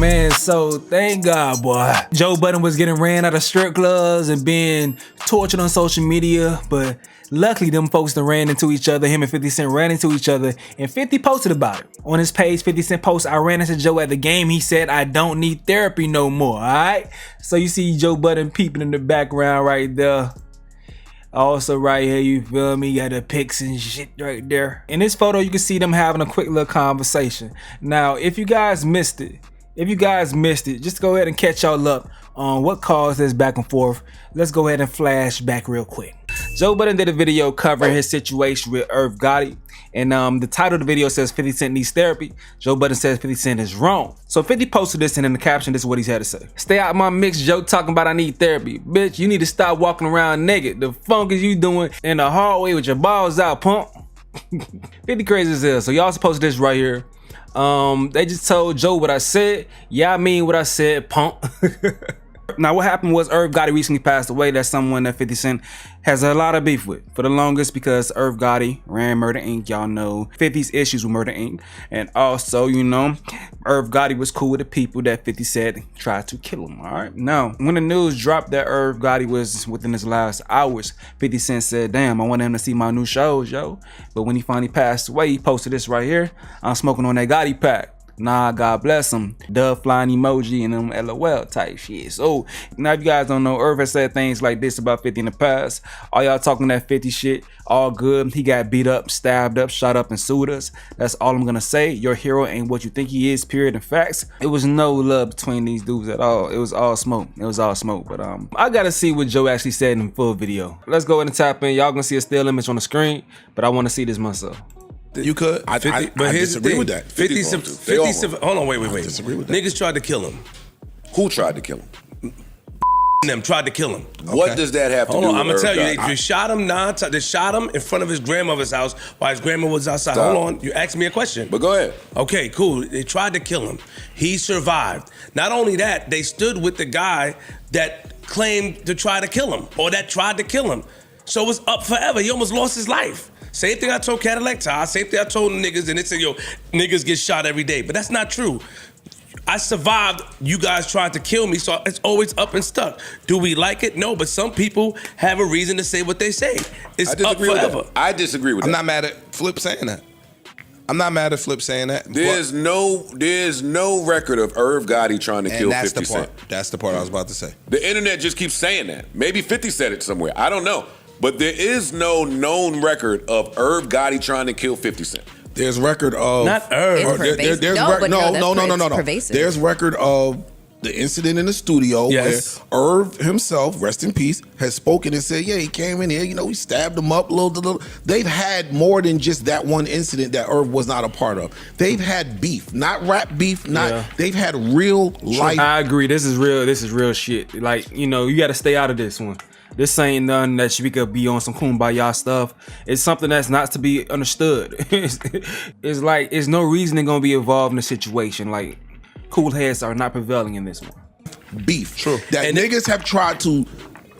man, so thank God, boy. Joe Budden was getting ran out of strip clubs and being tortured on social media, but luckily them folks done ran into each other. Him and 50 Cent ran into each other, and 50 posted about it. On his page, 50 Cent post, I ran into Joe at the game. He said, I don't need therapy no more, all right? So you see Joe Budden peeping in the background right there. Also right here, you feel me, got the pics and shit right there. In this photo, you can see them having a quick little conversation. Now, if you guys missed it, just go ahead and catch y'all up on what caused this back and forth. Let's go ahead and flash back real quick. Joe Budden did a video covering his situation with Irv Gotti, and the title of the video says 50 Cent needs therapy. Joe Budden says 50 Cent is wrong. So 50 posted this, and in the caption, this is what he had to say. Stay out my mix, Joe, talking about I need therapy. Bitch, you need to stop walking around naked. The funk is you doing in the hallway with your balls out, punk. 50 crazy as hell. So y'all supposed to this right here. They just told Joe what I said. Yeah, I mean what I said, punk. Now, what happened was Irv Gotti recently passed away. That's someone that 50 Cent has a lot of beef with for the longest, because Irv Gotti ran Murder Inc. Y'all know 50's issues with Murder Inc. And also, you know, Irv Gotti was cool with the people that 50 said tried to kill him, all right? Now, when the news dropped that Irv Gotti was within his last hours, 50 Cent said, damn, I want him to see my new shows, yo. But when he finally passed away, he posted this right here. I'm smoking on that Gotti pack. Nah, God bless him. Dove flying emoji and them LOL type shit. So now if you guys don't know, Irv has said things like this about 50 in the past. All y'all talking that 50 shit, all good. He got beat up, stabbed up, shot up, and sued us. That's all I'm gonna say. Your hero ain't what you think he is, period and facts. It was no love between these dudes at all. It was all smoke. It was all smoke. But I gotta see what Joe actually said in the full video. Let's go ahead and tap in. Y'all gonna see a still image on the screen, but I wanna see this myself. You could. I disagree with that. 50 hold on, wait. I disagree with that. Niggas tried to kill him. Who tried to kill him? Them tried to kill him. What does that have to do with I'm gonna tell you, God? they shot him they shot him in front of his grandmother's house while his grandma was outside. Stop. Hold on, you asked me a question. But go ahead. Okay, cool. They tried to kill him. He survived. Not only that, they stood with the guy that claimed to try to kill him, or that tried to kill him. So it was up forever. He almost lost his life. Same thing I told Cadillac Ty, same thing I told niggas, and they said, yo, niggas get shot every day. But that's not true. I survived, you guys tried to kill me, so it's always up and stuck. Do we like it? No, but some people have a reason to say what they say. It's up forever. I disagree with that. I'm not mad at Flip saying that. There's no record of Irv Gotti trying to kill 50 Cent. That's the part I was about to say. The internet just keeps saying that. Maybe 50 said it somewhere. I don't know. But there is no known record of Irv Gotti trying to kill 50 Cent. There's record of not Irv. No. There's record of the incident in the studio where Irv himself, rest in peace, has spoken and said, yeah, he came in here, you know, he stabbed him up a little. They've had more than just that one incident that Irv was not a part of. They've had beef, not rap beef, they've had real life. I agree. This is real shit. Like, you know, you got to stay out of this one. This ain't nothing that we could be on some kumbaya stuff. It's something that's not to be understood. It's like, it's no reason they're gonna be involved in the situation. Like, cool heads are not prevailing in this one. Beef. True. That niggas have tried to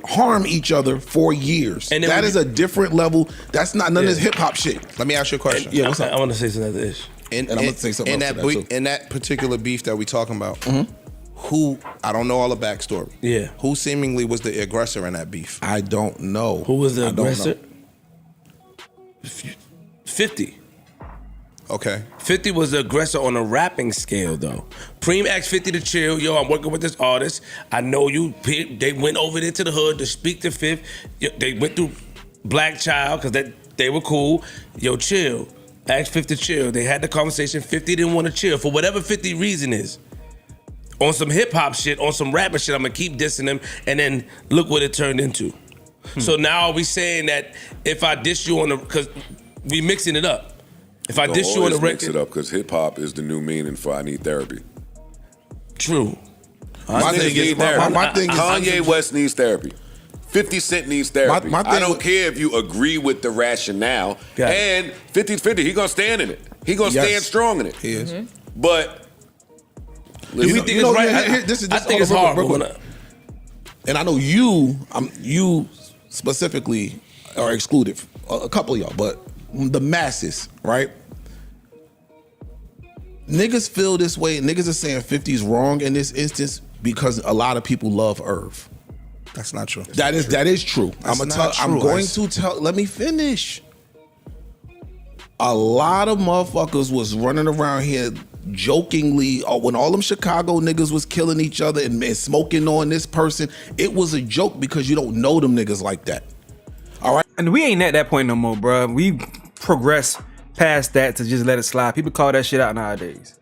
harm each other for years. And that is a different level. That's not none of this hip hop shit. Let me ask you a question. What's up? I want to say something to this. And I'm gonna say something else in that particular beef that we talking about. Who, I don't know all the backstory. Yeah. Who seemingly was the aggressor in that beef? I don't know. Who was the aggressor? 50. Okay. 50 was the aggressor on a rapping scale, though. Preem asked 50 to chill. Yo, I'm working with this artist. I know you. They went over there to the hood to speak to Fifth. They went through Black Child because they were cool. Yo, chill. Asked 50 to chill. They had the conversation. 50 didn't want to chill for whatever 50 reason is. On some hip hop shit, on some rapper shit, I'm gonna keep dissing them, and then look what it turned into. So now are we saying that if I diss you on the, because we mixing it up. If I diss you on the record, mix it up because hip hop is the new meaning for I need therapy. True. My thing is Kanye West needs therapy. 50 Cent needs therapy. I don't care if you agree with the rationale. And 50-50, he gonna stand in it. He gonna stand strong in it. He is. But do we think it's right? I think it's hard. And I know you specifically are excluded, a couple of y'all, but the masses, right? Niggas feel this way. Niggas are saying 50's wrong in this instance because a lot of people love Irv. That's not true. That is true. I'm going to tell. Let me finish. A lot of motherfuckers was running around here jokingly, when all them Chicago niggas was killing each other and smoking on this person. It was a joke because you don't know them niggas like that. All right, and we ain't at that point no more, bro. We progress past that to just let it slide. People call that shit out nowadays.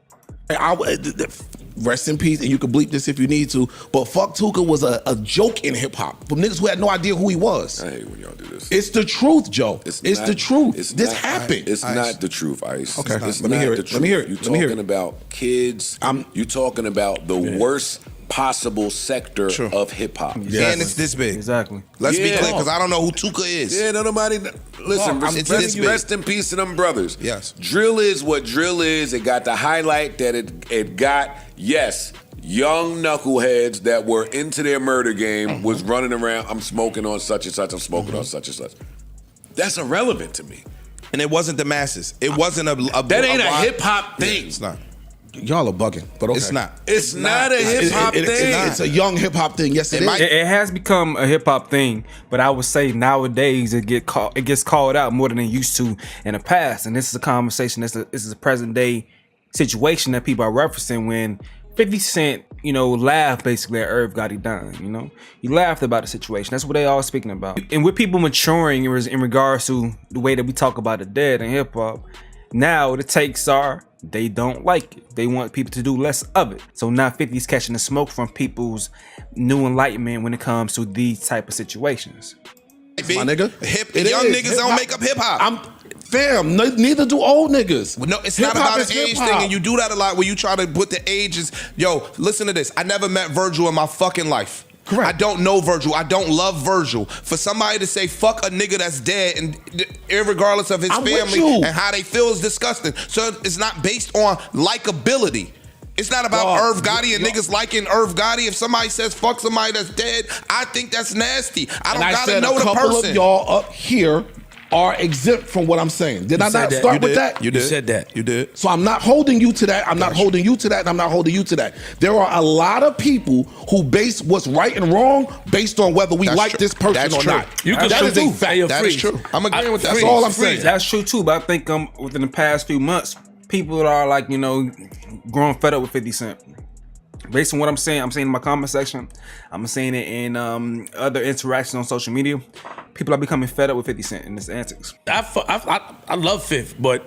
Rest in peace, and you can bleep this if you need to, but fuck Tuka was a joke in hip hop from niggas who had no idea who he was. I hate when y'all do this. It's the truth, Joe. It's the truth. This happened. It's not the truth, Ice. Okay, let me hear it. Let me hear it. You're talking about kids. You're talking about the worst possible sector of hip hop. Exactly. And it's this big. Exactly. Let's be clear, because I don't know who Tuka is. Yeah, nobody. Listen, rest in peace to them brothers. Yes. Drill is what drill is. It got the highlight that it got. Yes. Young knuckleheads that were into their murder game was running around. I'm smoking on such and such. I'm smoking on such and such. That's irrelevant to me. And it wasn't the masses. It wasn't a that ain't a hip hop thing. Yeah, it's not. Y'all are bugging, but okay. It's not. It's not a hip hop thing. It's a young hip hop thing. Yes, it is. It has become a hip hop thing, but I would say nowadays it gets called out more than it used to in the past. And this is a conversation. This is a present day situation that people are referencing when 50 Cent, laughed basically at Irv Gotti dying, He laughed about the situation. That's what they all speaking about. And with people maturing in regards to the way that we talk about the dead in hip hop, now the takes are they don't like it. They want people to do less of it. So now 50's catching the smoke from people's new enlightenment when it comes to these type of situations. My nigga, young niggas don't make up hip hop. Fam, neither do old niggas. Well, no, it's not about an age thing, and you do that a lot where you try to put the ages. Yo, listen to this. I never met Virgil in my fucking life. Correct. I don't know Virgil. I don't love Virgil. For somebody to say fuck a nigga that's dead, and irregardless of his family and how they feel, is disgusting. So it's not based on likability. It's not about Irv Gotti and niggas liking Irv Gotti. If somebody says fuck somebody that's dead, I think that's nasty. I don't gotta know the person. A couple of y'all up here are exempt from what I'm saying. Did I not start with that? You said that. You did. So I'm not holding you to that. I'm not holding you to that. I'm not holding you to that. There are a lot of people who base what's right and wrong based on whether we like this person or not. That is a fact. That is true. I'm agreeing with that. That's all I'm saying. That's true too, but I think within the past few months, people are like, growing fed up with 50 Cent. Based on what I'm saying in my comment section, I'm saying it in other interactions on social media. People are becoming fed up with 50 Cent and his antics. I love Fifth, but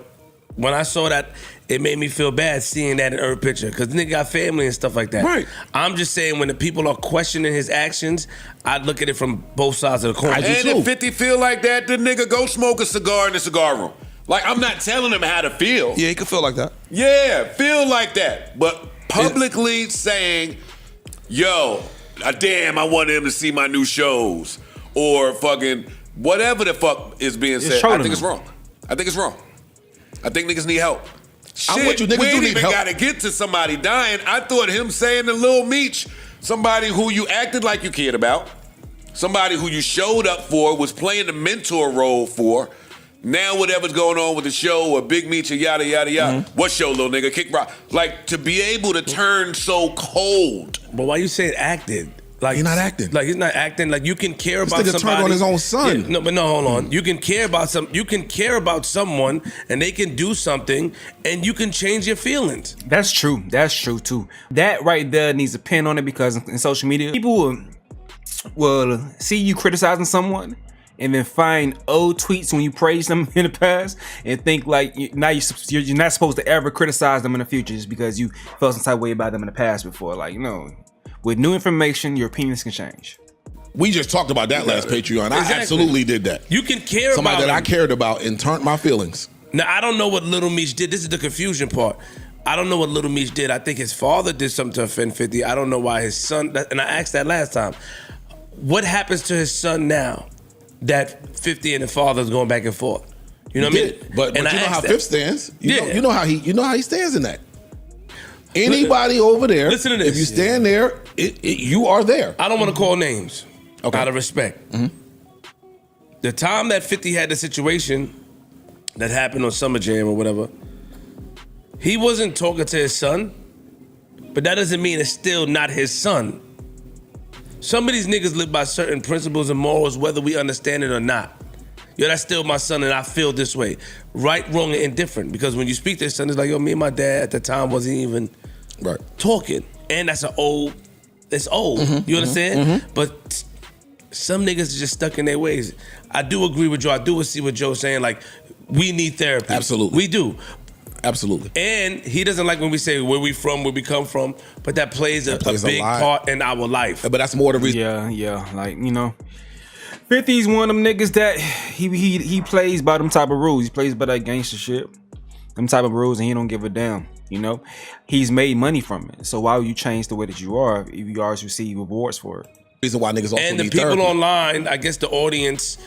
when I saw that, it made me feel bad seeing that in Irv picture because the nigga got family and stuff like that. Right. I'm just saying when the people are questioning his actions, I look at it from both sides of the coin. And if 50 feel like that, the nigga go smoke a cigar in the cigar room. Like, I'm not telling him how to feel. Yeah, he could feel like that. Yeah, feel like that. But publicly saying, yo, damn, I want him to see my new shows. Or fucking whatever the fuck is being said. I think it's wrong. I think it's wrong. I think niggas need help. Shit, I'm with you, niggas we do ain't need even help. gotta get to somebody dying. I thought him saying to Lil Meech, somebody who you acted like you cared about, somebody who you showed up for, was playing the mentor role for. Now whatever's going on with the show or Big Meech or yada, yada, yada. What show, little nigga? Kick rock. Like, to be able to turn so cold. But why you saying acted? Like, You're not acting. Like, he's not acting. Like, you can care about nigga somebody. turned on his own son. Yeah, hold on. You can care about You can care about someone, and they can do something, and you can change your feelings. That's true. That's true too. That right there needs a pin on it because in social media, people will see you criticizing someone and then find old tweets when you praise them in the past and think like now you're not supposed to ever criticize them in the future just because you felt some type of way about them in the past before. Like, with new information, your opinions can change. We just talked about that last Patreon. I absolutely did that. You can care somebody about that I cared about and turned my feelings. Now, I don't know what Little Meech did. This is the confusion part. I don't know what Little Meech did. I think his father did something to offend 50. I don't know why his son, and I asked that last time. What happens to his son now that 50 and the father's going back and forth? You know what I mean? But you know how 50 stands. You know how he stands in that. Anybody over there, listen to this. If you stand there, you are there. I don't want to call names out of respect. The time that 50 had the situation that happened on Summer Jam or whatever, He wasn't talking to his son, but that doesn't mean it's still not his son. Some of these niggas live by certain principles and morals, whether we understand it or not. Yo, that's still my son, and I feel this way. Right, wrong, and indifferent. Because when you speak to his son, it's like, yo, me and my dad at the time wasn't even talking. And that's it's old. You understand? But some niggas are just stuck in their ways. I do agree with Joe. I do see what Joe's saying. Like, we need therapy. Absolutely. We do. Absolutely. And he doesn't like when we say where we from, where we come from, but that plays a big part in our life. But that's more the reason. Yeah. Like, 50's one of them niggas that he plays by them type of rules. He plays by that gangster shit. Them type of rules, and he don't give a damn. He's made money from it. So why would you change the way that you are if you always receive rewards for it? Reason why niggas also and the need people therapy. online, I guess the audience,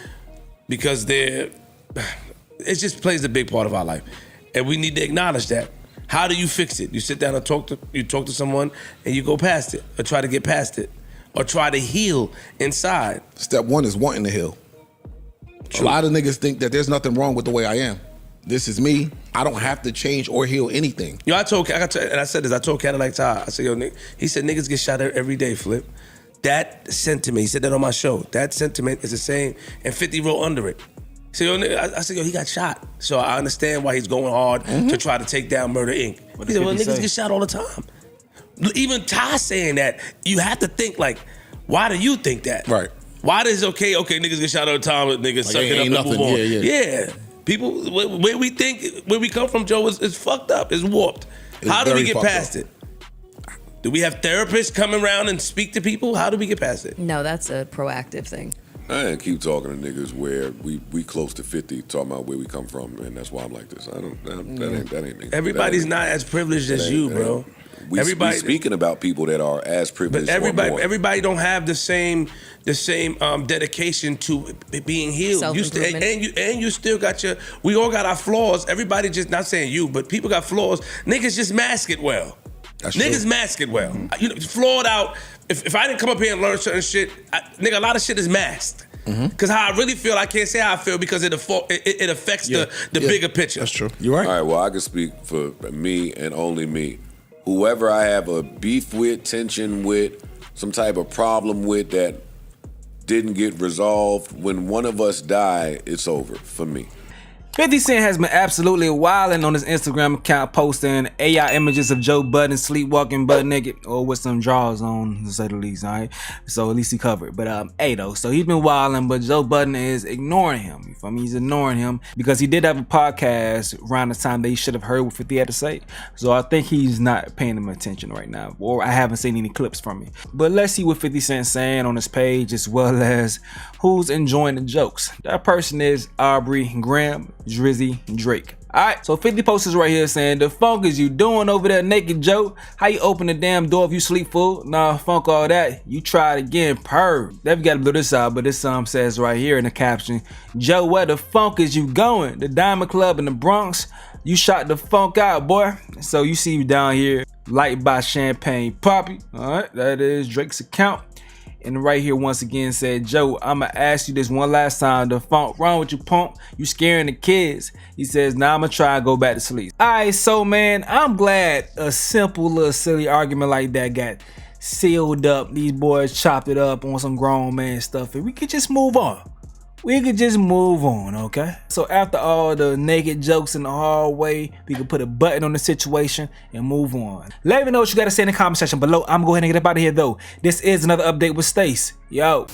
because it just plays a big part of our life. And we need to acknowledge that. How do you fix it? You sit down and talk to someone and you go past it, or try to get past it, or try to heal inside. Step one is wanting to heal. True. A lot of niggas think that there's nothing wrong with the way I am. This is me. I don't have to change or heal anything. Yo, I told Cadillac Ty, I said, yo, he said niggas get shot every day, Flip. That sentiment, he said that on my show, that sentiment is the same, and 50 wrote under it. So, I said, yo, he got shot. So I understand why he's going hard to try to take down Murder Inc. He said, well, niggas get shot all the time. Even Ty saying that, you have to think like, why do you think that? Right. Why is it okay, niggas get shot all the time, but niggas suck it up and move on. Yeah. People, where we come from, Joe, is fucked up, is warped. How do we get past it? Do we have therapists come around and speak to people? How do we get past it? No, that's a proactive thing. I ain't keep talking to niggas where we close to 50, talking about where we come from, and that's why I'm like this. That ain't me. Everybody's not as privileged as you, bro. We speaking about people that are as privileged. But everybody don't have the same dedication to being healed. You still got we all got our flaws. Everybody just, not saying you, but people got flaws. Niggas just mask it well. Niggas mask it well. Flawed out. If I didn't come up here and learn certain shit, a lot of shit is masked. Because how I really feel, I can't say how I feel because it affects the bigger picture. That's true. You're right. All right, well, I can speak for me and only me. Whoever I have a beef with, tension with, some type of problem with that didn't get resolved, when one of us die, it's over for me. 50 Cent has been absolutely wilding on his Instagram account, posting AI images of Joe Budden sleepwalking butt naked, or with some drawers on, to say the least, all right? So at least he covered. But so he's been wilding, but Joe Budden is ignoring him. You feel me? He's ignoring him because he did have a podcast around the time that he should have heard what 50 had to say. So I think he's not paying him attention right now, or I haven't seen any clips from it. But let's see what 50 Cent's saying on his page, as well as who's enjoying the jokes. That person is Aubrey Graham, Drizzy, Drake. Alright, so 50 posters right here saying, the funk is you doing over there, naked Joe? How you open the damn door if you sleep full? Nah, funk all that. You try it again, perv. They've got to blow this out, but this says right here in the caption, Joe, where the funk is you going? The Diamond Club in the Bronx? You shot the funk out, boy. So you see me down here, light by Champagne Poppy. Alright, that is Drake's account. And right here once again said, Joe, I'ma ask you this one last time. The funk wrong with you, punk? You scaring the kids? He says, nah, I'ma try and go back to sleep. Alright, so man, I'm glad a simple little silly argument like that got sealed up. These boys chopped it up on some grown man stuff, and we could just move on. We could just move on, okay? So after all the naked jokes in the hallway, we could put a button on the situation and move on. Let me know what you gotta say in the comment section below. I'm going to get up out of here though. This is another update with Stace. Yo.